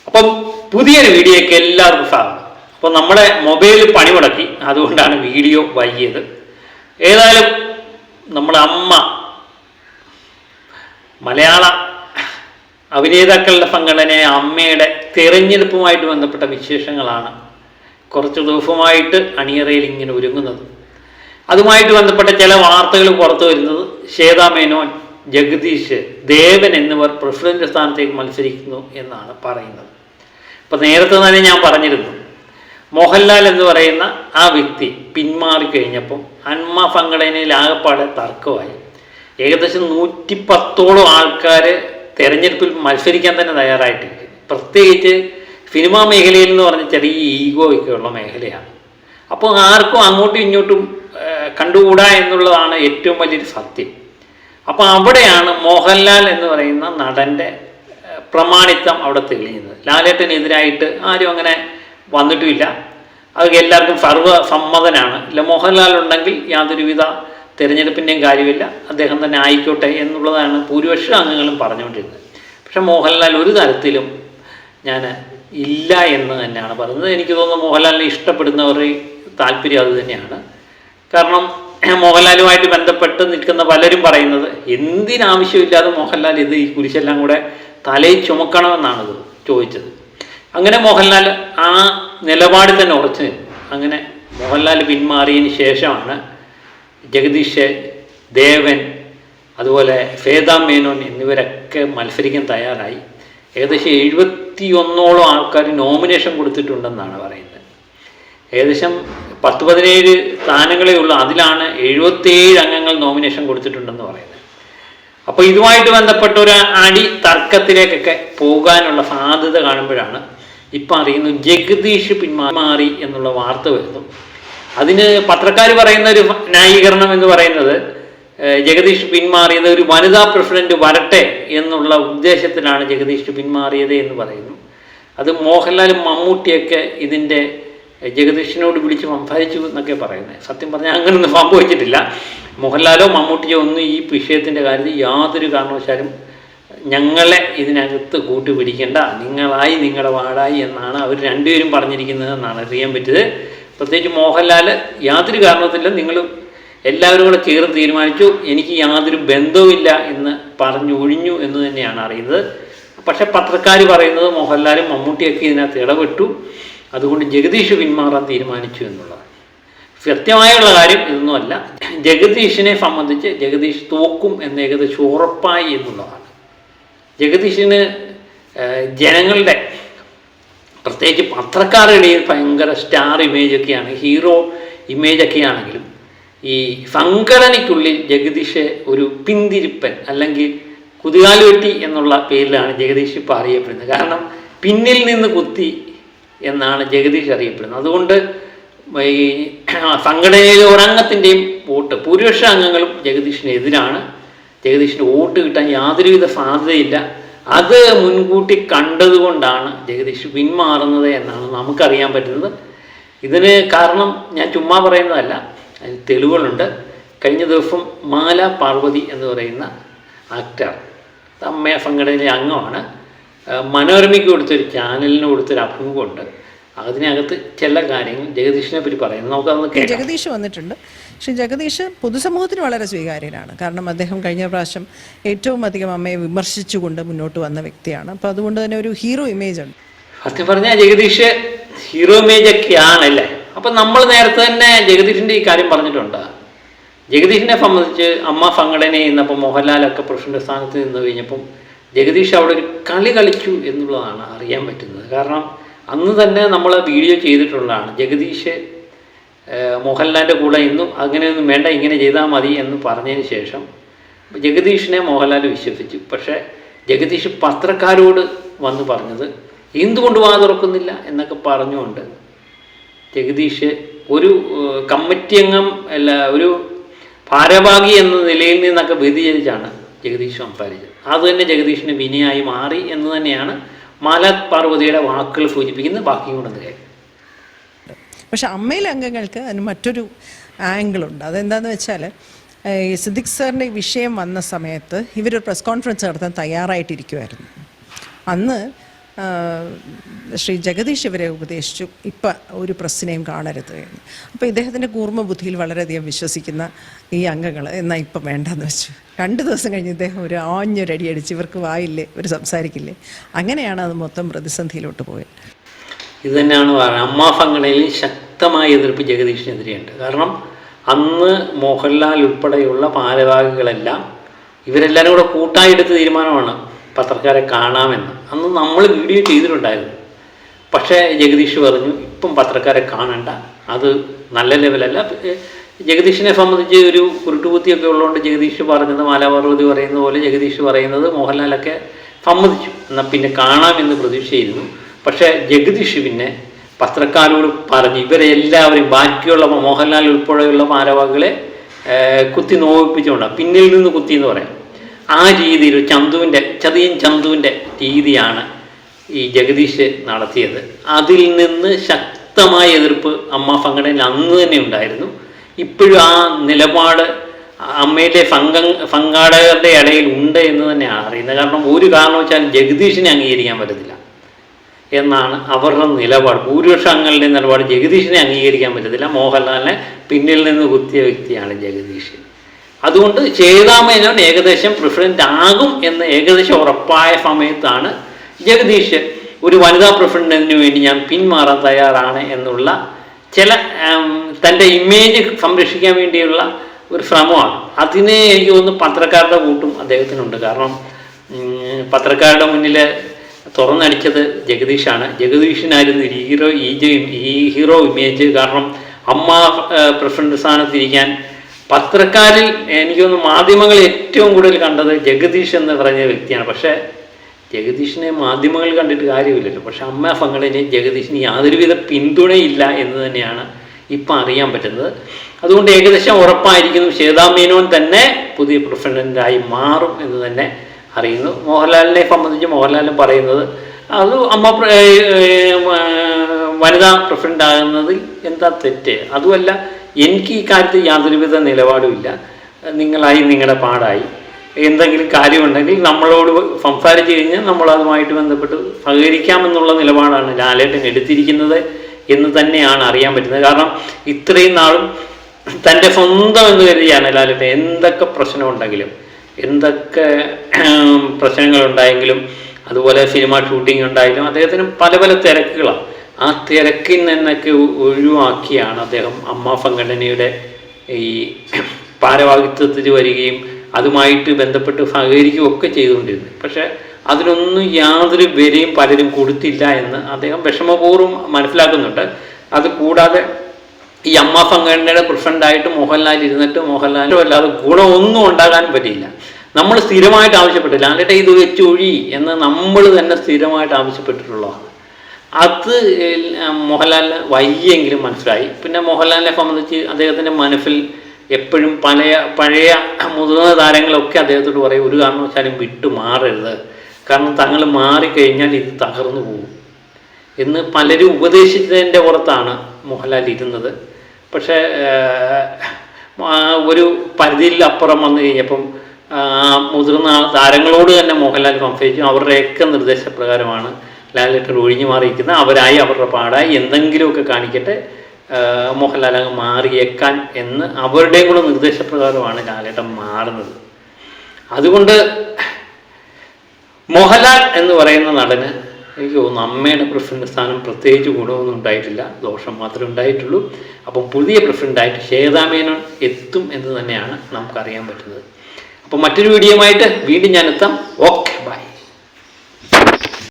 അപ്പം പുതിയൊരു വീഡിയോയ്ക്ക് എല്ലാവർക്കും സ്വാഗതം. അപ്പോൾ നമ്മുടെ മൊബൈൽ പണി മുടക്കി, അതുകൊണ്ടാണ് വീഡിയോ വൈകിയത്. ഏതായാലും നമ്മുടെ അമ്മ മലയാള അഭിനേതാക്കളുടെ സംഘടന അമ്മയുടെ തിരഞ്ഞെടുപ്പുമായിട്ട് ബന്ധപ്പെട്ട വിശേഷങ്ങളാണ് കുറച്ച് ദിവസമായിട്ട് അണിയറയിൽ ഇങ്ങനെ ഒരുങ്ങുന്നത്. അതുമായിട്ട് ബന്ധപ്പെട്ട ചില വാർത്തകൾ പുറത്തു വരുന്നത് ശ്വേതാ മേനോൻ, ജഗദീഷ്, ദേവൻ എന്നിവർ പ്രസിഡന്റ് സ്ഥാനത്തേക്ക് മത്സരിക്കുന്നു എന്നാണ് പറയുന്നത്. ഇപ്പം നേരത്തെ തന്നെ ഞാൻ പറഞ്ഞിരുന്നു, മോഹൻലാൽ എന്ന് പറയുന്ന ആ വ്യക്തി പിന്മാറിക്കഴിഞ്ഞപ്പം അമ്മ സംഘടനയിൽ ആകെപ്പാടെ തർക്കമായി. ഏകദേശം 110ഓളം ആൾക്കാർ തെരഞ്ഞെടുപ്പിൽ മത്സരിക്കാൻ തന്നെ തയ്യാറായിട്ടിരിക്കുന്നു. പ്രത്യേകിച്ച് സിനിമാ മേഖലയിൽ എന്ന് പറഞ്ഞ ചെറിയ ഈഗോ ഒക്കെ ഉള്ള മേഖലയാണ്. അപ്പോൾ ആർക്കും അങ്ങോട്ടും ഇങ്ങോട്ടും കണ്ടുകൂടാ എന്നുള്ളതാണ് ഏറ്റവും വലിയൊരു സത്യം. അപ്പോൾ അവിടെയാണ് മോഹൻലാൽ എന്ന് പറയുന്ന നടൻ്റെ പ്രമാണിത്വം അവിടെ തെളിയുന്നത്. ലാലേട്ടനെതിരായിട്ട് ആരും അങ്ങനെ വന്നിട്ടുമില്ല. അത് എല്ലാവർക്കും സർവ്വസമ്മതനാണ്. ഇല്ല, മോഹൻലാൽ ഉണ്ടെങ്കിൽ യാതൊരുവിധ തിരഞ്ഞെടുപ്പിൻ്റെയും കാര്യമില്ല, അദ്ദേഹം തന്നെ ആയിക്കോട്ടെ എന്നുള്ളതാണ് ഭൂരിപക്ഷ അംഗങ്ങളും പറഞ്ഞുകൊണ്ടിരുന്നത്. പക്ഷേ മോഹൻലാൽ ഒരു തരത്തിലും ഞാൻ ഇല്ല എന്ന് തന്നെയാണ് പറയുന്നത്. എനിക്ക് തോന്നുന്നു മോഹൻലാലിനെ ഇഷ്ടപ്പെടുന്നവരുടെ താല്പര്യം അത് തന്നെയാണ്. കാരണം മോഹൻലാലുമായിട്ട് ബന്ധപ്പെട്ട് നിൽക്കുന്ന പലരും പറയുന്നത് എന്തിനാവശ്യമില്ലാതെ മോഹൻലാൽ ഈ കുരിശെല്ലാം കൂടെ തലയിൽ ചുമക്കണമെന്നാണ് ചോദിച്ചത്. അങ്ങനെ മോഹൻലാൽ ആ നിലപാടിൽ തന്നെ ഉറച്ചു നിന്നു. അങ്ങനെ മോഹൻലാൽ പിന്മാറിയതിന് ശേഷമാണ് ജഗദീഷ്, ദേവൻ, അതുപോലെ ശ്വേതാ മേനോൻ എന്നിവരൊക്കെ മത്സരിക്കാൻ തയ്യാറായി. ഏകദേശം 71ഓളം ആൾക്കാർ നോമിനേഷൻ കൊടുത്തിട്ടുണ്ടെന്നാണ് പറയുന്നത്. ഏകദേശം 10-17 സ്ഥാനങ്ങളേ ഉള്ളൂ. അതിലാണ് 77 അംഗങ്ങൾ നോമിനേഷൻ കൊടുത്തിട്ടുണ്ടെന്ന് പറയുന്നത്. അപ്പോൾ ഇതുമായിട്ട് ബന്ധപ്പെട്ട ഒരു തർക്കത്തിലേക്കൊക്കെ പോകാനുള്ള സാധ്യത കാണുമ്പോഴാണ് ഇപ്പം അറിയുന്നു ജഗദീഷ് പിന്മാറി എന്നുള്ള വാർത്ത വരുന്നു. അതിന് പത്രക്കാർ പറയുന്ന ഒരു ന്യായീകരണം എന്ന് പറയുന്നത് ജഗദീഷ് പിന്മാറിയത് ഒരു വനിതാ പ്രസിഡന്റ് വരട്ടെ എന്നുള്ള ഉദ്ദേശത്തിലാണ് ജഗദീഷ് പിന്മാറിയത് എന്ന് പറയുന്നു. അത് മോഹൻലാലും മമ്മൂട്ടിയൊക്കെ ഇതിൻ്റെ ജഗദീഷിനോട് വിളിച്ച് സംസാരിച്ചു എന്നൊക്കെ പറയുന്നത്. സത്യം പറഞ്ഞാൽ അങ്ങനെയൊന്നും സംഭവിച്ചിട്ടില്ല. മോഹൻലാലോ മമ്മൂട്ടിയോ ഒന്നും ഈ വിഷയത്തിൻ്റെ കാര്യത്തിൽ യാതൊരു കാരണവശാലും ഞങ്ങളെ ഇതിനകത്ത് കൂട്ടുപിടിക്കേണ്ട, നിങ്ങളായി നിങ്ങളുടെ വാടായി എന്നാണ് അവർ രണ്ടുപേരും പറഞ്ഞിരിക്കുന്നത് എന്നാണ് അറിയാൻ പറ്റിയത്. പ്രത്യേകിച്ച് മോഹൻലാൽ യാതൊരു കാരണത്തിലും നിങ്ങൾ എല്ലാവരും കൂടെ ചേർന്ന് തീരുമാനിച്ചു, എനിക്ക് യാതൊരു ബന്ധവുമില്ല എന്ന് പറഞ്ഞു ഒഴിഞ്ഞു എന്ന് തന്നെയാണ് അറിയുന്നത്. പക്ഷേ പത്രക്കാർ പറയുന്നത് മോഹൻലാലും മമ്മൂട്ടിയൊക്കെ ഇതിനകത്ത് ഇടപെട്ടു, അതുകൊണ്ട് ജഗദീഷ് പിന്മാറാൻ തീരുമാനിച്ചു എന്നുള്ളതാണ്. സത്യമായുള്ള കാര്യം ഇതൊന്നുമല്ല. ജഗദീഷിനെ സംബന്ധിച്ച് ജഗദീഷ് തോക്കും എന്ന് ഏകദേശം ഉറപ്പായി എന്നുള്ളതാണ്. ജഗദീഷിന് ജനങ്ങളുടെ പ്രത്യേകിച്ച് പത്രക്കാരുടെ ഇടയിൽ ഭയങ്കര സ്റ്റാർ ഇമേജൊക്കെയാണ്, ഹീറോ ഇമേജൊക്കെ ആണെങ്കിലും ഈ സംഘടനയ്ക്കുള്ളിൽ ജഗദീഷ് ഒരു പിന്തിരിപ്പൻ അല്ലെങ്കിൽ കുതികാലുവെട്ടി എന്നുള്ള പേരിലാണ് ജഗദീഷ് ഇപ്പോൾ അറിയപ്പെടുന്നത്. കാരണം പിന്നിൽ നിന്ന് കുത്തി എന്നാണ് ജഗദീഷ് അറിയപ്പെടുന്നത്. അതുകൊണ്ട് ഈ സംഘടനയിലെ ഒരംഗത്തിൻ്റെയും വോട്ട്, ഭൂരിപക്ഷ അംഗങ്ങളും ജഗദീഷിനെതിരാണ്. ജഗദീഷിന് വോട്ട് കിട്ടാൻ യാതൊരുവിധ സാധ്യതയില്ല. അത് മുൻകൂട്ടി കണ്ടതുകൊണ്ടാണ് ജഗദീഷ് പിന്മാറുന്നത് എന്നാണ് നമുക്കറിയാൻ പറ്റുന്നത്. ഇതിന് കാരണം ഞാൻ ചുമ്മാ പറയുന്നതല്ല, അതിന് തെളിവുകളുണ്ട്. കഴിഞ്ഞ ദിവസം മാല പാർവതി എന്ന് പറയുന്ന ആക്ടർ, അമ്മ സംഘടനയിലെ അംഗമാണ്, മനോരമയ്ക്ക് കൊടുത്തൊരു ചാനലിന് കൊടുത്തൊരു അഭിമുഖമുണ്ട്. അതിനകത്ത് ചില കാര്യങ്ങൾ ജഗദീഷിനെ പറ്റി പറയുന്നത് നമുക്കതൊന്ന് കേൾക്കാം. ജഗദീഷ് വന്നിട്ടുണ്ട്. പക്ഷേ ജഗദീഷ് പൊതുസമൂഹത്തിന് വളരെ സ്വീകാര്യനാണ്. കാരണം അദ്ദേഹം കഴിഞ്ഞ പ്രാവശ്യം ഏറ്റവും അധികം അമ്മയെ വിമർശിച്ചുകൊണ്ട് മുന്നോട്ട് വന്ന വ്യക്തിയാണ്. അപ്പോൾ അതുകൊണ്ട് തന്നെ ഒരു ഹീറോ ഇമേജ് ഉണ്ട്. സത്യം പറഞ്ഞാൽ ജഗദീഷ് ഹീറോ ഇമേജൊക്കെയാണല്ലേ. അപ്പം നമ്മൾ നേരത്തെ തന്നെ ജഗദീഷിൻ്റെ ഈ കാര്യം പറഞ്ഞിട്ടുണ്ട്. ജഗദീഷിനെ സംബന്ധിച്ച് അമ്മ സംഘടനയിൽ നിന്നപ്പോൾ മോഹൻലാലൊക്കെ പ്രസിഡന്റ് സ്ഥാനത്ത് നിന്ന് കഴിഞ്ഞപ്പം ജഗദീഷ് അവിടെ ഒരു കളി കളിച്ചു എന്നുള്ളതാണ് അറിയാൻ പറ്റുന്നത്. കാരണം അന്ന് തന്നെ നമ്മൾ വീഡിയോ ചെയ്തിട്ടുള്ളതാണ്. ജഗദീഷ് മോഹൻലാലിൻ്റെ കൂടെ ഇന്നും അങ്ങനെയൊന്നും വേണ്ട, ഇങ്ങനെ ചെയ്താൽ മതി എന്ന് പറഞ്ഞതിന് ശേഷം ജഗദീഷിനെ മോഹൻലാൽ വിശ്വസിച്ചു. പക്ഷേ ജഗദീഷ് പത്രക്കാരോട് വന്ന് പറഞ്ഞത് എന്തുകൊണ്ട് വാ തുറക്കുന്നില്ല എന്നൊക്കെ പറഞ്ഞുകൊണ്ട് ജഗദീഷ് ഒരു കമ്മിറ്റി അംഗം അല്ല, ഒരു ഭാരവാഹി എന്ന നിലയിൽ നിന്നൊക്കെ വ്യതിചലിച്ചാണ് ജഗദീഷ് സംസാരിച്ചത്. അതുതന്നെ ജഗദീഷിന് വിനയായി മാറി എന്ന് തന്നെയാണ് മാല പാർവതിയുടെ വാക്കുകൾ സൂചിപ്പിക്കുന്നത്. ബാക്കിയും കൊണ്ടൊന്ന് കേൾക്കും. പക്ഷെ അമ്മയിലെ അംഗങ്ങൾക്ക് അതിന് മറ്റൊരു ആംഗിളുണ്ട്. അതെന്താണെന്ന് വെച്ചാൽ സിദ്ദിഖ് സാറിൻ്റെ ഈ വിഷയം വന്ന സമയത്ത് ഇവരൊരു പ്രസ് കോൺഫറൻസ് നടത്താൻ തയ്യാറായിട്ടിരിക്കുമായിരുന്നു. അന്ന് ശ്രീ ജഗദീഷ് ഇവരെ ഉപദേശിച്ചു, ഇപ്പം ഒരു പ്രസ്സിനെയും കാണരുത് എന്ന്. അപ്പോൾ ഇദ്ദേഹത്തിൻ്റെ കൂർമ്മ ബുദ്ധിയിൽ വളരെയധികം വിശ്വസിക്കുന്ന ഈ അംഗങ്ങൾ എന്നാൽ ഇപ്പം വേണ്ടെന്ന് വെച്ചു. 2 ദിവസം കഴിഞ്ഞ് ഇദ്ദേഹം ഒരു ആഞ്ഞൊരടി അടിച്ച് ഇവർക്ക് വായില്ലേ, ഇവർ സംസാരിക്കില്ലേ, അങ്ങനെയാണ് അത് മൊത്തം പ്രതിസന്ധിയിലോട്ട് പോയത്. ഇത് തന്നെയാണ് പറയുന്നത്. അമ്മ ഫംഗണയിൽ ശക്തമായ എതിർപ്പ് ജഗദീഷിനെതിരെയുണ്ട്. കാരണം അന്ന് മോഹൻലാൽ ഉൾപ്പെടെയുള്ള ഭാരവാഹികളെല്ലാം ഇവരെല്ലാവരും കൂടെ കൂട്ടായെടുത്ത തീരുമാനമാണ് പത്രക്കാരെ കാണാമെന്ന്. അന്ന് നമ്മൾ വീഡിയോ ചെയ്തിട്ടുണ്ടായിരുന്നു. പക്ഷേ ജഗദീഷ് പറഞ്ഞു ഇപ്പം പത്രക്കാരെ കാണണ്ട, അത് നല്ല ലെവലല്ല. ജഗദീഷിനെ സംബന്ധിച്ച് ഒരു കുരുട്ടുബുദ്ധിയൊക്കെ ഉള്ളതുകൊണ്ട് ജഗദീഷ് പറഞ്ഞത്, മാലാപാർവതി പറയുന്ന പോലെ ജഗദീഷ് പറയുന്നത് മോഹൻലാലൊക്കെ സമ്മതിച്ചു, എന്നാൽ പിന്നെ കാണാമെന്ന് പ്രതീക്ഷയായിരുന്നു. പക്ഷേ ജഗദീഷ് പിന്നെ പത്രക്കാരോട് പറഞ്ഞ് ഇവരെല്ലാവരും ബാക്കിയുള്ള മോഹൻലാൽ ഉൾപ്പെടെയുള്ള ഭാരവാഹികളെ കുത്തി നോവിപ്പിച്ചുകൊണ്ടാണ്, പിന്നിൽ നിന്ന് കുത്തി എന്ന് പറയാം. ആ രീതിയിൽ ചതിയൻ ചന്തുവിൻ്റെ രീതിയാണ് ഈ ജഗദീഷ് നടത്തിയത്. അതിൽ നിന്ന് ശക്തമായ എതിർപ്പ് അമ്മ ഫംഗണയിൽ അന്ന് തന്നെ ഉണ്ടായിരുന്നു. ഇപ്പോഴും ആ നിലപാട് അമ്മയിലെ സംഘാടകരുടെ ഇടയിൽ ഉണ്ട് എന്ന് തന്നെയാണ് അറിയുന്നത്. കാരണം ഒരു കാരണവശാലും ജഗദീഷിനെ അംഗീകരിക്കാൻ പറ്റത്തില്ല എന്നാണ് അവരുടെ നിലപാട്. ഭൂരിപക്ഷം അംഗങ്ങളുടെ നിലപാട് ജഗദീഷിനെ അംഗീകരിക്കാൻ പറ്റത്തില്ല. മോഹൻലാലിനെ പിന്നിൽ നിന്ന് കുത്തിയ വ്യക്തിയാണ് ജഗദീഷ്. അതുകൊണ്ട് ചേതാമേനോൻ ഏകദേശം പ്രസിഡന്റ് ആകും എന്ന് ഏകദേശം ഉറപ്പായ സമയത്താണ് ജഗദീഷ് ഒരു വനിതാ പ്രസിഡന്റിന് വേണ്ടി ഞാൻ പിന്മാറാൻ തയ്യാറാണ് എന്നുള്ള ചില തൻ്റെ ഇമേജ് സംരക്ഷിക്കാൻ വേണ്ടിയുള്ള ഒരു ശ്രമമാണ്. അതിനെ എനിക്ക് തോന്നുന്നു പത്രക്കാരുടെ കൂട്ടും അദ്ദേഹത്തിനുണ്ട്. കാരണം പത്രക്കാരുടെ മുന്നിൽ തുറന്നടിച്ചത് ജഗദീഷാണ്. ജഗദീഷിനായിരുന്നു ഈ ഹീറോ ഇമേജ്. കാരണം അമ്മ പ്രസിഡന്റ് സ്ഥാനത്തിരിക്കാൻ പത്രക്കാരിൽ എനിക്ക് തോന്നുന്നു മാധ്യമങ്ങൾ ഏറ്റവും കൂടുതൽ കണ്ടത് ജഗദീഷ് എന്ന് പറഞ്ഞ വ്യക്തിയാണ്. പക്ഷേ ജഗദീഷിനെ മാധ്യമങ്ങൾ കണ്ടിട്ട് കാര്യമില്ലല്ലോ. പക്ഷെ അമ്മ ഫംഗണയിൽ ജഗദീഷിന് യാതൊരുവിധ പിന്തുണയില്ല എന്ന് തന്നെയാണ് ഇപ്പം അറിയാൻ പറ്റുന്നത്. അതുകൊണ്ട് ഏകദേശം ഉറപ്പായിരിക്കുന്നു ശ്വേതാമേനോൻ തന്നെ പുതിയ പ്രസിഡന്റായി മാറും എന്ന് തന്നെ അറിയുന്നു. മോഹൻലാലിനെ സംബന്ധിച്ച് മോഹൻലാലും പറയുന്നത് അത് അമ്മ വനിതാ പ്രസിഡന്റ് ആകുന്നതിൽ എന്താ തെറ്റ്, അതുമല്ല എനിക്ക് ഈ കാര്യത്തിൽ യാതൊരുവിധ നിലപാടുമില്ല, നിങ്ങളായി നിങ്ങളുടെ പാടായി, എന്തെങ്കിലും കാര്യമുണ്ടെങ്കിൽ നമ്മളോട് സംസാരിച്ച് കഴിഞ്ഞാൽ നമ്മളതുമായിട്ട് ബന്ധപ്പെട്ട് സഹകരിക്കാമെന്നുള്ള നിലപാടാണ് ലാലേട്ടൻ എടുത്തിരിക്കുന്നത് എന്ന് തന്നെയാണ് അറിയാൻ പറ്റുന്നത്. കാരണം ഇത്രയും നാളും തൻ്റെ സ്വന്തം എന്ന് കരുതിയാണ് ലാലേട്ടൻ എന്തൊക്കെ പ്രശ്നമുണ്ടെങ്കിലും എന്തൊക്കെ പ്രശ്നങ്ങളുണ്ടായെങ്കിലും അതുപോലെ സിനിമ ഷൂട്ടിംഗ് ഉണ്ടായാലും അദ്ദേഹത്തിന് പല പല തിരക്കുകളാണ്. ആ തിരക്കിൽ നിന്നൊക്കെ ഒഴിവാക്കിയാണ് അദ്ദേഹം അമ്മ സംഘടനയുടെ ഈ ഭാരവാഹിത്വത്തിൽ വരികയും അതുമായിട്ട് ബന്ധപ്പെട്ട് സഹകരിക്കുകയും ഒക്കെ ചെയ്തുകൊണ്ടിരുന്നത്. പക്ഷേ അതിനൊന്നും യാതൊരു വിലയും പലരും കൊടുത്തില്ല എന്ന് അദ്ദേഹം വിഷമപൂർവ്വം മനസ്സിലാക്കുന്നുണ്ട്. അത് കൂടാതെ ഈ അമ്മ സംഘടനയുടെ പ്രസിഡൻ്റായിട്ട് മോഹൻലാൽ ഇരുന്നിട്ട് മോഹൻലാലും അല്ലാതെ ഗുണമൊന്നും ഉണ്ടാകാനും പറ്റിയില്ല. നമ്മൾ സ്ഥിരമായിട്ട് ആവശ്യപ്പെട്ടില്ല, ലാലേട്ട ഇത് വെച്ചൊഴി എന്ന് നമ്മൾ തന്നെ സ്ഥിരമായിട്ട് ആവശ്യപ്പെട്ടിട്ടുള്ളതാണ്. അത് മോഹൻലാലിന് വയ്യെങ്കിലും മനസ്സിലായി. പിന്നെ മോഹൻലാലിനെ സംബന്ധിച്ച് അദ്ദേഹത്തിൻ്റെ മനസ്സിൽ എപ്പോഴും പഴയ മുതിർന്ന താരങ്ങളൊക്കെ അദ്ദേഹത്തോട് പറയും ഒരു കാരണവശാലും വിട്ടു മാറരുത്, കാരണം തങ്ങൾ മാറിക്കഴിഞ്ഞാൽ ഇത് തകർന്നു പോകും എന്ന് പലരും ഉപദേശിച്ചതിൻ്റെ പുറത്താണ് മോഹൻലാൽ ഇരുന്നത്. പക്ഷേ ഒരു പരിധിയിൽ അപ്പുറം വന്നു കഴിഞ്ഞപ്പം മുതിർന്ന താരങ്ങളോട് തന്നെ മോഹൻലാൽ സംസാരിച്ചു. അവരുടെയൊക്കെ നിർദ്ദേശപ്രകാരമാണ് ലാലേട്ടൻ ഒഴിഞ്ഞു മാറിയിരിക്കുന്നത്. അവരായി അവരുടെ പാടായി എന്തെങ്കിലുമൊക്കെ കാണിക്കട്ടെ, മോഹൻലാൽ അങ്ങ് മാറിയേക്കാൻ എന്ന് അവരുടെയും കൂടെ നിർദ്ദേശപ്രകാരമാണ് ലാലേട്ടൻ മാറുന്നത്. അതുകൊണ്ട് മോഹൻലാൽ എന്ന് പറയുന്ന നടന് എനിക്ക് തോന്നുന്നു അമ്മയുടെ പ്രസിഡന്റ് സ്ഥാനം പ്രത്യേകിച്ച് ഗുണമൊന്നും ഉണ്ടായിട്ടില്ല, ദോഷം മാത്രമേ ഉണ്ടായിട്ടുള്ളൂ. അപ്പം പുതിയ പ്രസിഡന്റായിട്ട് ശ്വേതാമേനോൻ എത്തും എന്ന് തന്നെയാണ് നമുക്കറിയാൻ പറ്റുന്നത്. അപ്പം മറ്റൊരു വീഡിയോയുമായിട്ട് വീണ്ടും ഞാൻ എത്താം. ഓക്കെ.